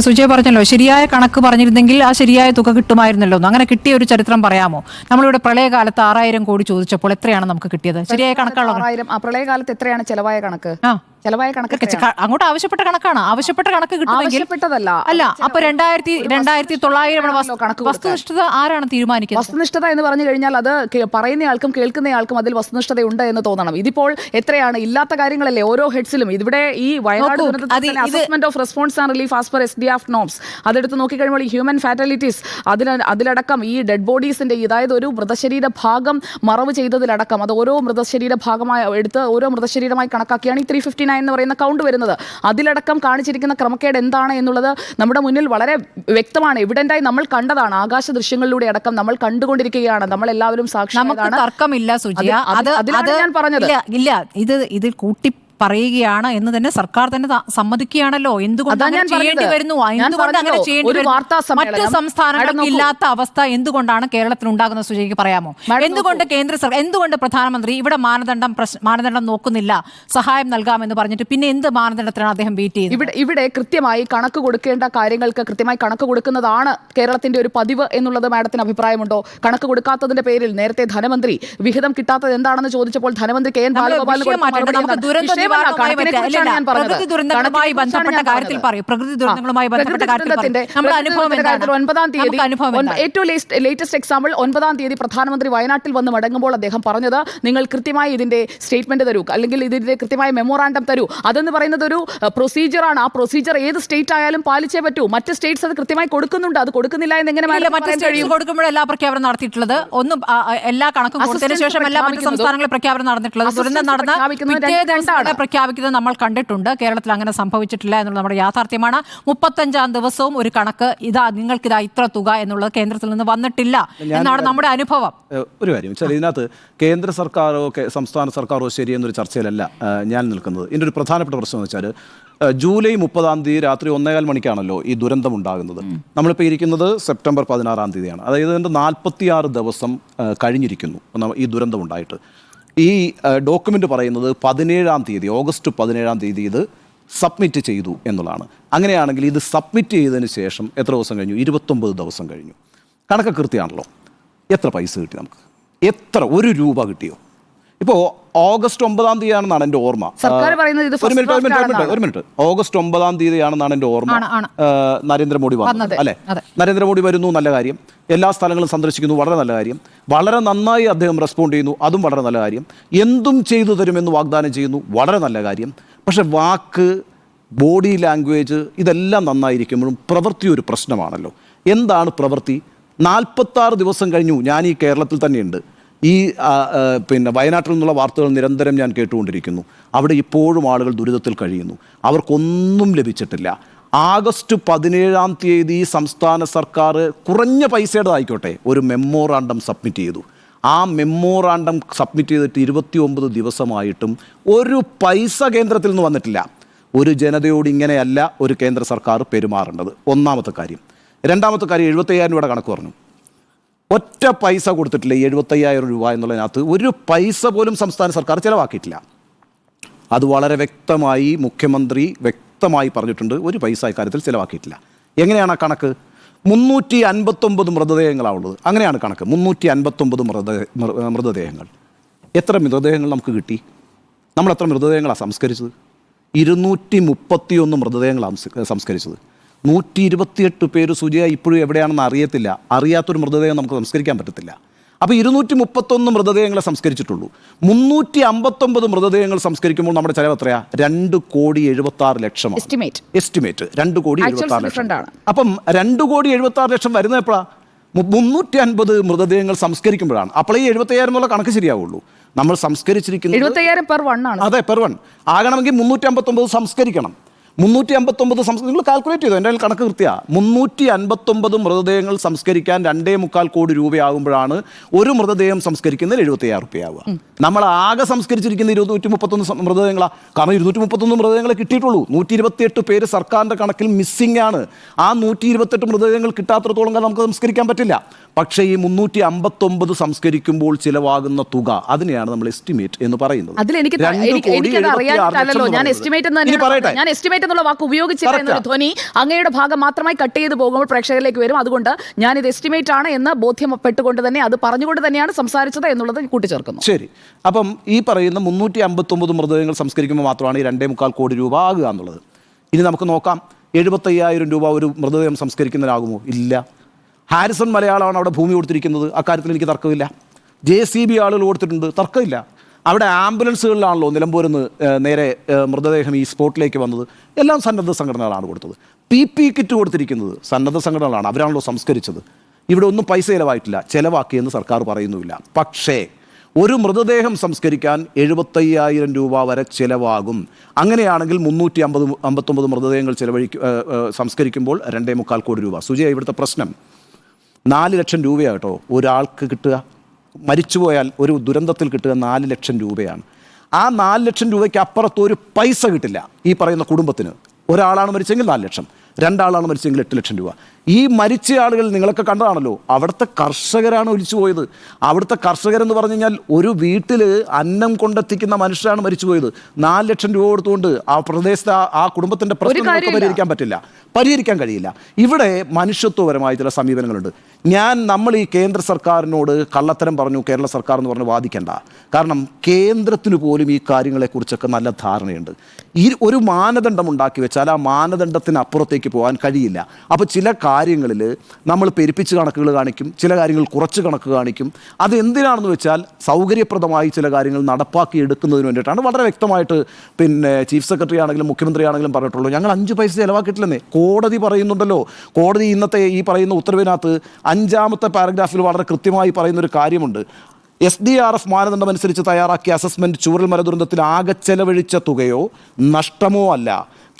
സുജയ് പറഞ്ഞല്ലോ, ശരിയായ കണക്ക് പറഞ്ഞിരുന്നെങ്കിൽ ആ ശരിയായ തുക കിട്ടുമായിരുന്നല്ലോ. അങ്ങനെ കിട്ടിയ ഒരു ചരിത്രം പറയാമോ? നമ്മളിവിടെ പ്രളയകാലത്ത് 6,000 കോടി ചോദിച്ചപ്പോൾ എത്രയാണ് നമുക്ക് കിട്ടിയത്? ശരിയായ കണക്കാണോ? പ്രളയകാലത്ത് എത്രയാണ് ചെലവായ കണക്ക്? ചെലവായ കണക്ക് അങ്ങോട്ട് ആവശ്യപ്പെട്ട കണക്കാണ്. ആവശ്യപ്പെട്ട കണക്ക് കിട്ടുമെങ്കിൽ അല്ല. അപ്പൊ 2,900 വസ്തുനിഷ്ഠത ആരാണ് തീരുമാനിക്കുന്നത്? വസ്തുനിഷ്ഠത എന്ന് പറഞ്ഞു കഴിഞ്ഞാൽ അത് പറയുന്നയാൾക്കും കേൾക്കുന്നയാൾക്കും അതിൽ വസ്തുനിഷ്ഠതയുണ്ട് എന്ന് തോന്നണം. ഇതിപ്പോൾ എത്രയാണ്? ഇല്ലാത്ത കാര്യങ്ങളല്ലേ ഓരോ ഹെഡ്സിലും. ഇവിടെ ഈ Wayanad assessment of response and relief as per SDF norms അതെടുത്ത് നോക്കിക്കഴിയുമ്പോൾ ഈ ഹ്യൂമൻ ഫാറ്റാലിറ്റീസ് അതിലടക്കം ഈ ഡെഡ് ബോഡീസിന്റെ, അതായത് ഒരു മൃതശരീര ഭാഗം മറവ് ചെയ്തതിലടക്കം അത് ഓരോ മൃതശരീര ഭാഗമായി എടുത്ത് ഓരോ മൃതശരീരമായി കണക്കാക്കിയാണ് ഈ 359 എന്ന് പറയുന്ന കൗണ്ട് വരുന്നത്. അതിലടക്കം കാണിച്ചിരിക്കുന്ന ക്രമക്കേട് എന്താണ് എന്നുള്ളത് നമ്മുടെ മുന്നിൽ വളരെ വ്യക്തമാണ്. എവിഡന്റായി നമ്മൾ കണ്ടതാണ്. ആകാശ ദൃശ്യങ്ങളിലൂടെ അടക്കം നമ്മൾ കണ്ടുകൊണ്ടിരിക്കുകയാണ്. നമ്മൾ എല്ലാവരും സാക്ഷിയാണ്. തർക്കമില്ല സുജിയ. ഞാൻ പറഞ്ഞത് ഇല്ല, ഇത് കൂട്ടി പറയുകയാണ് എന്ന് തന്നെ സർക്കാർ തന്നെ സമ്മതിക്കുകയാണല്ലോ. എന്തുകൊണ്ട് ചെയ്യേണ്ടി വരുന്നു? എന്തുകൊണ്ട് അങ്ങനെ ചെയ്യേണ്ടി വരുന്നു? മറ്റു സംസ്ഥാനങ്ങൾക്ക് ഇല്ലാത്ത അവസ്ഥ എന്തുകൊണ്ടാണ് കേരളത്തിൽ ഉണ്ടാകുന്ന സുജയ്ക്ക് പറയാമോ? എന്തുകൊണ്ട് കേന്ദ്ര സർക്കാർ, എന്തുകൊണ്ട് പ്രധാനമന്ത്രി ഇവിടെ മാനദണ്ഡം നോക്കുന്നില്ല, സഹായം നൽകാമെന്ന് പറഞ്ഞിട്ട് പിന്നെ എന്ത് മാനദണ്ഡത്തിലാണ് അദ്ദേഹം വെയിറ്റ് ചെയ്യുന്നത്? ഇവിടെ കൃത്യമായി കണക്ക് കൊടുക്കേണ്ട കാര്യങ്ങൾക്ക് കൃത്യമായി കണക്ക് കൊടുക്കുന്നതാണ് കേരളത്തിന്റെ ഒരു പതിവ് എന്നുള്ളത് മാഡത്തിന് അഭിപ്രായമുണ്ടോ? കണക്ക് കൊടുക്കാത്തതിന്റെ പേരിൽ നേരത്തെ ധനമന്ത്രി വിഹിതം കിട്ടാത്തത് എന്താണെന്ന് ചോദിച്ചപ്പോൾ ധനമന്ത്രി KN ബാലഗോപാലിന് പ്രകൃതി ദുരന്തങ്ങളുമായി ബന്ധപ്പെട്ട കാര്യത്തിൽ പറയും. പ്രകൃതി ദുരന്തങ്ങളുമായി ബന്ധപ്പെട്ട കാര്യത്തിൽ നമ്മുടെ അനുഭവം എന്താണ്? 9-ാം തീയതി ഏറ്റവും ലേറ്റസ്റ്റ് എക്സാമ്പിൾ 9-ാം തീയതി പ്രധാനമന്ത്രി വയനാട്ടിൽ വന്ന് മടങ്ങുമ്പോൾ അദ്ദേഹം പറഞ്ഞത്, നിങ്ങൾ കൃത്യമായി ഇതിന്റെ സ്റ്റേറ്റ്മെന്റ് തരൂ, അല്ലെങ്കിൽ ഇതിന്റെ കൃത്യമായ മെമ്മോറാണ്ടം തരൂ. അതെന്ന് പറയുന്നത് ഒരു പ്രൊസീജിയറാണ്. ആ പ്രൊസീജിയർ ഏത് സ്റ്റേറ്റ് ആയാലും പാലിച്ചേ പറ്റൂ. മറ്റ് സ്റ്റേറ്റ്സ് അത് കൃത്യമായി കൊടുക്കുന്നുണ്ട്. അത് കൊടുക്കുന്നില്ല എന്ന് എങ്ങനെ കൊടുക്കുമ്പോൾ എല്ലാ പ്രഖ്യാപനം നടത്തിയിട്ടുള്ളത് ഒന്നും എല്ലാ കണക്കും കൊടുത്തതിന് ശേഷം എല്ലാ മറ്റ് സംസ്ഥാനങ്ങളും പ്രഖ്യാപനം നടന്നിട്ടുള്ളത് ദുരന്തം നടന്ന പ്രഖ്യാപിക്കുന്നത് നമ്മൾ കണ്ടിട്ടുണ്ട്. കേരളത്തിൽ അങ്ങനെ സംഭവിച്ചിട്ടില്ല എന്നുള്ളത് നമ്മുടെ യാഥാർത്ഥ്യമാണ്. 35-ാം ദിവസവും ഒരു കണക്ക് നിങ്ങൾക്കിതാ ഇത്ര തുക എന്നുള്ളത് കേന്ദ്രത്തിൽ നിന്ന് വന്നിട്ടില്ല എന്നാണ് നമ്മുടെ അനുഭവം. ഒരു കാര്യം വെച്ചാൽ ഇതിനകത്ത് കേന്ദ്ര സർക്കാരോ സംസ്ഥാന സർക്കാരോ ശരിയെന്നൊരു ചർച്ചയിലല്ല ഞാൻ നിൽക്കുന്നത്. ഇതിൻ്റെ ഒരു പ്രധാനപ്പെട്ട പ്രശ്നം എന്ന് വെച്ചാൽ ജൂലൈ 30-ാം തീയതി രാത്രി 1:15 മണിക്കാണല്ലോ ഈ ദുരന്തം ഉണ്ടാകുന്നത്. നമ്മളിപ്പോൾ ഇരിക്കുന്നത് സെപ്റ്റംബർ 16-ാം തീയതിയാണ്. അതായത് ഇതിൻ്റെ 46 ദിവസം കഴിഞ്ഞിരിക്കുന്നു ഈ ദുരന്തം ഉണ്ടായിട്ട്. ഈ ഡോക്യുമെൻ്റ് പറയുന്നത് 17-ാം തീയതി, ഓഗസ്റ്റ് 17-ാം തീയതി ഇത് സബ്മിറ്റ് ചെയ്തു എന്നുള്ളതാണ്. അങ്ങനെയാണെങ്കിൽ ഇത് സബ്മിറ്റ് ചെയ്തതിന് ശേഷം എത്ര ദിവസം കഴിഞ്ഞു? 29 ദിവസം കഴിഞ്ഞു. കണക്ക് കൃത്യമാണല്ലോ. എത്ര പൈസ കിട്ടി നമുക്ക്? എത്ര 1 രൂപ കിട്ടിയോ? ഇപ്പോൾ ഓഗസ്റ്റ് 9-ാം തീയതിയാണെന്നാണ് എൻ്റെ ഓർമ്മ. ഒരു മിനിറ്റ്. ഓഗസ്റ്റ് 9-ാം തീയതിയാണെന്നാണ് എൻ്റെ ഓർമ്മ നരേന്ദ്രമോദി വന്നത്, അല്ലേ? നരേന്ദ്രമോദി വരുന്നു, നല്ല കാര്യം. എല്ലാ സ്ഥലങ്ങളും സന്ദർശിക്കുന്നു, വളരെ നല്ല കാര്യം. വളരെ നന്നായി അദ്ദേഹം റെസ്പോണ്ട് ചെയ്യുന്നു, അതും വളരെ നല്ല കാര്യം. എന്തും ചെയ്തു തരുമെന്ന് വാഗ്ദാനം ചെയ്യുന്നു, വളരെ നല്ല കാര്യം. പക്ഷെ വാക്ക്, ബോഡി ലാംഗ്വേജ് ഇതെല്ലാം നന്നായിരിക്കുമ്പോഴും പ്രവൃത്തി ഒരു പ്രശ്നമാണല്ലോ. എന്താണ് പ്രവൃത്തി? 46 ദിവസം കഴിഞ്ഞു. ഞാൻ ഈ കേരളത്തിൽ തന്നെയുണ്ട്. ഈ വയനാട്ടിൽ നിന്നുള്ള വാർത്തകൾ നിരന്തരം ഞാൻ കേട്ടുകൊണ്ടിരിക്കുന്നു. അവിടെ ഇപ്പോഴും ആളുകൾ ദുരിതത്തിൽ കഴിയുന്നു. അവർക്കൊന്നും ലഭിച്ചിട്ടില്ല. ആഗസ്റ്റ് 17-ാം തീയതി സംസ്ഥാന സർക്കാർ കുറഞ്ഞ പൈസയുടേതായിക്കോട്ടെ ഒരു മെമ്മോറാണ്ടം സബ്മിറ്റ് ചെയ്തു. ആ മെമ്മോറാണ്ടം സബ്മിറ്റ് ചെയ്തിട്ട് 29 ദിവസമായിട്ടും ഒരു പൈസ കേന്ദ്രത്തിൽ നിന്ന് വന്നിട്ടില്ല. ഒരു ജനതയോട് ഇങ്ങനെയല്ല ഒരു കേന്ദ്ര സർക്കാർ പെരുമാറേണ്ടത്. ഒന്നാമത്തെ കാര്യം. രണ്ടാമത്തെ കാര്യം, 75,000 രൂപയുടെ കണക്ക് പറഞ്ഞു. ഒറ്റ പൈസ കൊടുത്തിട്ടില്ല. 75,000 രൂപ എന്നുള്ളതിനകത്ത് ഒരു പൈസ പോലും സംസ്ഥാന സർക്കാർ ചിലവാക്കിയിട്ടില്ല. അത് വളരെ വ്യക്തമായി മുഖ്യമന്ത്രി വ്യക്തമായി പറഞ്ഞിട്ടുണ്ട്. ഒരു പൈസ ഇക്കാര്യത്തിൽ ചിലവാക്കിയിട്ടില്ല. എങ്ങനെയാണ് ആ കണക്ക്? 359 മൃതദേഹങ്ങളാണുള്ളത്. അങ്ങനെയാണ് കണക്ക്. 359 മൃതദേഹങ്ങൾ. എത്ര മൃതദേഹങ്ങൾ നമുക്ക് കിട്ടി? നമ്മൾ എത്ര മൃതദേഹങ്ങളാണ് സംസ്കരിച്ചത്? 231 മൃതദേഹങ്ങളാണ് സംസ്കരിച്ചത്. 128 പേര് സുജയ ഇപ്പോഴും എവിടെയാണെന്ന് അറിയത്തില്ല. അറിയാത്തൊരു മൃതദേഹം നമുക്ക് സംസ്കരിക്കാൻ പറ്റത്തില്ല. അപ്പോൾ 231 മൃതദേഹങ്ങളെ സംസ്കരിച്ചിട്ടുള്ളൂ. 359 മൃതദേഹങ്ങൾ സംസ്കരിക്കുമ്പോൾ നമ്മുടെ ചിലവ് എത്രയാ? 2,76,00,000 എസ്റ്റിമേറ്റ്. 2,76,00,000. അപ്പം 2,76,00,000 വരുന്നത് എപ്പോഴാണ്? 350 മൃതദേഹങ്ങൾ സംസ്കരിക്കുമ്പോഴാണ്. അപ്പോൾ ഈ 75,000 എന്നുള്ള കണക്ക് ശരിയാവുള്ളൂ. നമ്മൾ സംസ്കരിച്ചിരിക്കുന്നത് 75,000 പെർ വൺ ആണ്. അതെ, പെർ വൺ ആകണമെങ്കിൽ 359 സംസ്കരിക്കണം. 359 നിങ്ങൾ കാൽക്കുലേറ്റ് ചെയ്തോ? എൻ്റെ കണക്ക് കൃത്യമാണ്. 359 മൃതദേഹങ്ങൾ സംസ്കരിക്കാൻ 2.25 കോടി രൂപയാകുമ്പോഴാണ് ഒരു മൃതദേഹം സംസ്കരിക്കുന്നതിന് 76 രൂപയാവുക. നമ്മൾ ആകെ സംസ്കരിച്ചിരിക്കുന്ന 231 മൃതദേഹങ്ങളാണ്. കാരണം 231 മൃതദേഹങ്ങളെ കിട്ടിയിട്ടുള്ളൂ. 128 പേര് സർക്കാരിൻ്റെ കണക്കിൽ മിസ്സിംഗ് ആണ്. ആ 128 മൃതദേഹങ്ങൾ കിട്ടാത്തിടത്തോളം കാലം നമുക്ക് സംസ്കരിക്കാൻ പറ്റില്ല. പക്ഷേ ഈ 359 സംസ്കരിക്കുമ്പോൾ ചിലവാകുന്ന തുക, അതിനെയാണ് നമ്മൾ എസ്റ്റിമേറ്റ് എന്ന് പറയുന്നത്. ഞാൻ എസ്റ്റിമേറ്റ് എന്നുള്ള വാക്ക് ഉപയോഗിച്ചില്ല എന്നൊരു ധ്വനി അങ്ങയുടെ ഭാഗം മാത്രമായി കട്ട് ചെയ്ത് പോകുമ്പോൾ പ്രേക്ഷകരിലേക്ക് വരും. അതുകൊണ്ട് ഞാനിത് എസ്റ്റിമേറ്റ് ആണ് എന്ന് ബോധ്യപ്പെട്ടുകൊണ്ട് തന്നെ അത് പറഞ്ഞുകൊണ്ട് തന്നെയാണ് സംസാരിച്ചത് എന്നുള്ളത് കൂട്ടിച്ചേർക്കുന്നു. ശരി, അപ്പം ഈ പറയുന്ന 359 മൃതദേഹങ്ങൾ സംസ്കരിക്കുമ്പോൾ മാത്രമാണ് ഈ 2.25 കോടി രൂപ ആകുക എന്നുള്ളത്. ഇനി നമുക്ക് നോക്കാം, 75,000 രൂപ ഒരു മൃതദേഹം സംസ്കരിക്കുന്നതിനാകുമോ? ഇല്ല. ഹാരിസൺ മലയാളമാണ് അവിടെ ഭൂമി കൊടുത്തിരിക്കുന്നത്, അക്കാര്യത്തിൽ എനിക്ക് തർക്കമില്ല. JCB ആളുകൾ കൊടുത്തിട്ടുണ്ട്, തർക്കമില്ല. അവിടെ ആംബുലൻസുകളിലാണല്ലോ നിലമ്പൂരിൽ നിന്ന് നേരെ മൃതദേഹം ഈ സ്പോട്ടിലേക്ക് വന്നത്. എല്ലാം സന്നദ്ധ സംഘടനകളാണ് കൊടുത്തത്. PP കിറ്റ് കൊടുത്തിരിക്കുന്നത് സന്നദ്ധ സംഘടനകളാണ്, അവരാണല്ലോ സംസ്കരിച്ചത്. ഇവിടെ ഒന്നും പൈസ ചിലവായിട്ടില്ല, ചിലവാക്കിയെന്ന് സർക്കാർ പറയുന്നുമില്ല. പക്ഷേ ഒരു മൃതദേഹം സംസ്കരിക്കാൻ 75,000 രൂപ വരെ ചിലവാകും. അങ്ങനെയാണെങ്കിൽ 359 മൃതദേഹങ്ങൾ സംസ്കരിക്കുമ്പോൾ 2.25 കോടി രൂപ. സുജയ, ഇവിടുത്തെ പ്രശ്നം 4 ലക്ഷം രൂപയാട്ടോ ഒരാൾക്ക് കിട്ടുക. മരിച്ചുപോയാൽ ഒരു ദുരന്തത്തിൽ കിട്ടുക 4 ലക്ഷം രൂപയാണ്. ആ 4 ലക്ഷം രൂപയ്ക്ക് അപ്പുറത്ത് ഒരു പൈസ കിട്ടില്ല ഈ പറയുന്ന കുടുംബത്തിന്. ഒരാളാണ് മരിച്ചെങ്കിൽ 4 ലക്ഷം, 2 ആളാണ് മരിച്ചെങ്കിൽ 8 ലക്ഷം രൂപ. ഈ മരിച്ച ആളുകൾ നിങ്ങളൊക്കെ കണ്ടതാണല്ലോ, അവിടുത്തെ കർഷകരാണ് ഒലിച്ചു പോയത്. അവിടുത്തെ കർഷകരെന്ന് പറഞ്ഞു കഴിഞ്ഞാൽ ഒരു വീട്ടിൽ അന്നം കൊണ്ടെത്തിക്കുന്ന മനുഷ്യരാണ് മരിച്ചുപോയത്. 4 ലക്ഷം രൂപ കൊടുത്തുകൊണ്ട് ആ പ്രദേശത്തെ ആ കുടുംബത്തിൻ്റെ പ്രശ്നം പരിഹരിക്കാൻ പറ്റില്ല, പരിഹരിക്കാൻ കഴിയില്ല. ഇവിടെ മനുഷ്യത്വപരമായ ചില സമീപനങ്ങളുണ്ട്. നമ്മൾ ഈ കേന്ദ്ര സർക്കാരിനോട് കള്ളത്തരം പറഞ്ഞു, കേരള സർക്കാർ എന്ന് പറഞ്ഞ് വാദിക്കേണ്ട. കാരണം കേന്ദ്രത്തിന് പോലും ഈ കാര്യങ്ങളെക്കുറിച്ചൊക്കെ നല്ല ധാരണയുണ്ട്. ഈ ഒരു മാനദണ്ഡം ഉണ്ടാക്കി വെച്ചാൽ ആ മാനദണ്ഡത്തിന് അപ്പുറത്തേക്ക് പോകാൻ കഴിയില്ല. അപ്പോൾ ചില കാര്യങ്ങളിൽ നമ്മൾ പെരുപ്പിച്ച് കണക്കുകൾ കാണിക്കും, ചില കാര്യങ്ങൾ കുറച്ച് കണക്ക് കാണിക്കും. അത് എന്തിനാണെന്ന് വെച്ചാൽ സൗകര്യപ്രദമായി ചില കാര്യങ്ങൾ നടപ്പാക്കി എടുക്കുന്നതിന് വേണ്ടിയിട്ടാണ്. വളരെ വ്യക്തമായിട്ട് ചീഫ് സെക്രട്ടറി ആണെങ്കിലും മുഖ്യമന്ത്രി ആണെങ്കിലും പറഞ്ഞിട്ടുള്ളൂ, ഞങ്ങൾ 5 പൈസ ചിലവാക്കിയിട്ടില്ലെന്നേ. കോടതി പറയുന്നുണ്ടല്ലോ. കോടതി ഇന്നത്തെ ഈ പറയുന്ന ഉത്തരവിനകത്ത് 5ാമത്തെ പാരഗ്രാഫിൽ വളരെ കൃത്യമായി പറയുന്നൊരു കാര്യമുണ്ട്. SDRF മാനദണ്ഡം അനുസരിച്ച് തയ്യാറാക്കിയ അസസ്മെൻറ്റ് ചൂരൽമല ദുരന്തത്തിൽ ആകെ ചെലവഴിച്ച തുകയോ നഷ്ടമോ അല്ല,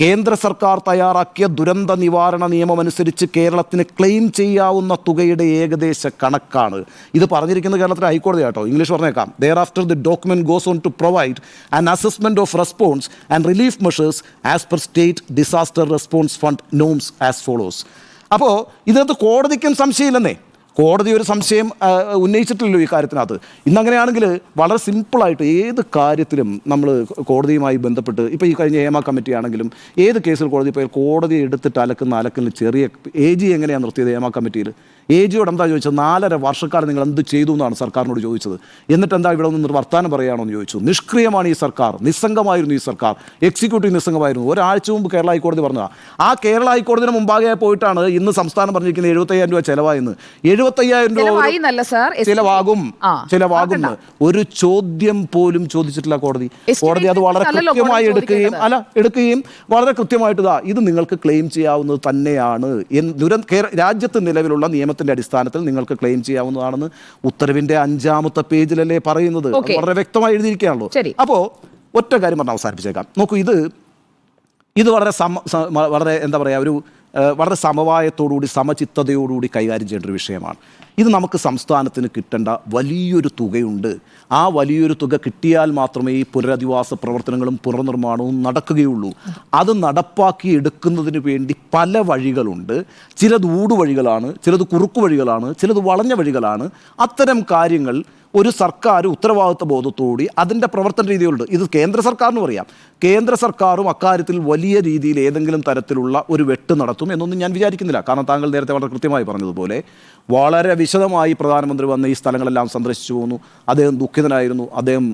കേന്ദ്ര സർക്കാർ തയ്യാറാക്കിയ ദുരന്ത നിവാരണ നിയമം അനുസരിച്ച് കേരളത്തിന് ക്ലെയിം ചെയ്യാവുന്ന തുകയുടെ ഏകദേശ കണക്കാണ്. ഇത് പറഞ്ഞിരിക്കുന്നത് കേരളത്തിലെ ഹൈക്കോടതി ആട്ടോ. ഇംഗ്ലീഷ് പറഞ്ഞേക്കാം. thereafter the document goes on to provide an assessment of response and relief measures as per state disaster response fund norms as follows. അപ്പോൾ ഇതിനകത്ത് കോടതിക്കും സംശയമില്ലെന്നേ. കോടതി ഒരു സംശയം ഉന്നയിച്ചിട്ടില്ലല്ലോ ഈ കാര്യത്തിനകത്ത്. ഇന്നങ്ങനെയാണെങ്കിൽ വളരെ സിമ്പിളായിട്ട് ഏത് കാര്യത്തിലും നമ്മൾ കോടതിയുമായി ബന്ധപ്പെട്ട്, ഇപ്പോൾ ഈ കഴിഞ്ഞ ഹേമ കമ്മിറ്റി ആണെങ്കിലും ഏത് കേസിൽ കോടതി പോയാൽ കോടതി എടുത്തിട്ട് അലക്കുന്ന ചെറിയ AG എങ്ങനെയാണ് നിർത്തിയത് ഹേമ കമ്മിറ്റിയിൽ? AGയോട് എന്താ ചോദിച്ചത്? 4.5 വർഷക്കാലം നിങ്ങൾ എന്ത് ചെയ്തു എന്നാണ് സർക്കാരിനോട് ചോദിച്ചത്. എന്നിട്ട് എന്താ ഇവിടെ ഒന്ന് വർത്താനം പറയുകയാണോ എന്ന് ചോദിച്ചു. നിഷ്ക്രിയമാണ് ഈ സർക്കാർ, നിസ്സംഗമായിരുന്നു ഈ സർക്കാർ, എക്സിക്യൂട്ടീവ് നിസ്സംഗമായിരുന്നു. ഒരാഴ്ച മുമ്പ് കേരള ഹൈക്കോടതി പറഞ്ഞതാണ്. ആ കേരള ഹൈക്കോടതിന് മുമ്പാകെ പോയിട്ടാണ് ഇന്ന് സംസ്ഥാനം പറഞ്ഞിരിക്കുന്നത് 75,000 രൂപ ചിലവായെന്ന്. 75,000 രൂപ ചിലവാകും ഒരു ചോദ്യം പോലും ചോദിച്ചിട്ടില്ല കോടതി. കോടതി അത് വളരെ കൃത്യമായി എടുക്കുകയും വളരെ കൃത്യമായിട്ട് ഇത് നിങ്ങൾക്ക് ക്ലെയിം ചെയ്യാവുന്നത് തന്നെയാണ്, രാജ്യത്ത് നിലവിലുള്ള നിയമത്തിന്റെ അടിസ്ഥാനത്തിൽ നിങ്ങൾക്ക് ക്ലെയിം ചെയ്യാവുന്നതാണെന്ന് ഉത്തരവിന്റെ 5ാമത്തെ പേജിലല്ലേ പറയുന്നത്. വളരെ വ്യക്തമായി എഴുതിയിരിക്കുകയാണല്ലോ. അപ്പോൾ ഒറ്റ കാര്യം പറഞ്ഞ് അവസാനിപ്പിച്ചേക്കാം. നോക്കൂ, ഇത് വളരെ എന്താ പറയുക, വളരെ സമവായത്തോടുകൂടി സമചിത്തതയോടുകൂടി കൈകാര്യം ചെയ്യേണ്ട ഒരു വിഷയമാണ്. ഇത് നമുക്ക് സംസ്ഥാനത്തിന് കിട്ടേണ്ട വലിയൊരു തുകയുണ്ട്. ആ വലിയൊരു തുക കിട്ടിയാൽ മാത്രമേ ഈ പുനരധിവാസ പ്രവർത്തനങ്ങളും പുനർനിർമ്മാണവും നടക്കുകയുള്ളൂ. അത് നടപ്പാക്കി എടുക്കുന്നതിന് വേണ്ടി പല വഴികളുണ്ട്. ചിലത് ഊടുവഴികളാണ്, ചിലത് കുറുക്കു വഴികളാണ്, ചിലത് വളഞ്ഞ വഴികളാണ്. അത്തരം കാര്യങ്ങൾ ഒരു സർക്കാർ ഉത്തരവാദിത്വ ബോധത്തോടുകൂടി അതിൻ്റെ പ്രവർത്തന രീതികളുണ്ട്. ഇത് കേന്ദ്ര സർക്കാരിനും അറിയാം. കേന്ദ്ര സർക്കാരും അക്കാര്യത്തിൽ വലിയ രീതിയിൽ ഏതെങ്കിലും തരത്തിലുള്ള ഒരു വെട്ട് നടത്തും എന്നൊന്നും ഞാൻ വിചാരിക്കുന്നില്ല. കാരണം താങ്കൾ നേരത്തെ വളരെ കൃത്യമായി പറഞ്ഞതുപോലെ വളരെ വിശദമായി പ്രധാനമന്ത്രി വന്ന് ഈ സ്ഥലങ്ങളെല്ലാം സന്ദർശിച്ചു പോകുന്നു. അദ്ദേഹം ദുഃഖിതനായിരുന്നു. അദ്ദേഹം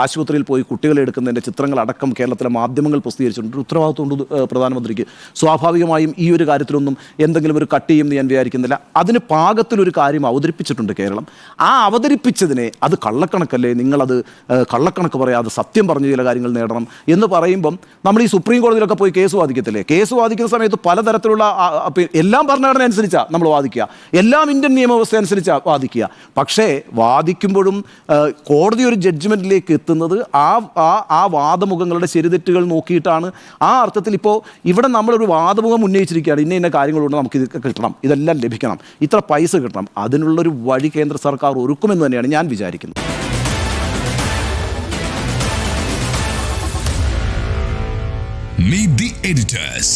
ആശുപത്രിയിൽ പോയി കുട്ടികളെ എടുക്കുന്നതിൻ്റെ ചിത്രങ്ങളടക്കം കേരളത്തിലെ മാധ്യമങ്ങൾ പ്രസിദ്ധീകരിച്ചിട്ടുണ്ട്. ഉത്തരവാദിത്വമുണ്ട് പ്രധാനമന്ത്രിക്ക്. സ്വാഭാവികമായും ഈ ഒരു കാര്യത്തിലൊന്നും എന്തെങ്കിലും ഒരു കട്ട് ചെയ്യുമെന്ന് ഞാൻ വിചാരിക്കുന്നില്ല. അതിന് പാകത്തിലൊരു കാര്യം അവതരിപ്പിച്ചിട്ടുണ്ട് കേരളം. ആ അവതരിപ്പിച്ചതിനെ അത് കള്ളക്കണക്കല്ലേ, നിങ്ങളത് കള്ളക്കണക്ക് പറയാതെ സത്യം പറഞ്ഞ് ചില കാര്യങ്ങൾ നേടണം എന്ന് പറയുമ്പം നമ്മൾ ഈ സുപ്രീം കോടതിയിലൊക്കെ പോയി കേസ് വാദിക്കത്തില്ലേ? കേസ് വാദിക്കുന്ന സമയത്ത് പലതരത്തിലുള്ള എല്ലാം ഭരണഘടന അനുസരിച്ചാണ് നമ്മൾ വാദിക്കുക, എല്ലാം ഇന്ത്യൻ നിയമവ്യവസ്ഥ അനുസരിച്ചാണ് വാദിക്കുക. പക്ഷേ വാദിക്കുമ്പോഴും കോടതി ഒരു ജഡ്ജ്മെൻറ്റിലേക്ക് എത്തുന്നത് ആ വാദമുഖങ്ങളുടെ ശരിതെറ്റുകൾ നോക്കിയിട്ടാണ്. ആ അർത്ഥത്തിൽ ഇപ്പോൾ ഇവിടെ നമ്മളൊരു വാദമുഖം ഉന്നയിച്ചിരിക്കുകയാണ്, ഇന്ന കാര്യങ്ങളുണ്ട്, നമുക്ക് ഇത് കിട്ടണം, ഇതെല്ലാം ലഭിക്കണം, ഇത്ര പൈസ കിട്ടണം. അതിനുള്ളൊരു വഴി കേന്ദ്ര സർക്കാർ ഒരുക്കുമെന്ന് തന്നെയാണ് ഞാൻ വിചാരിക്കുന്നത്. Meet the editors.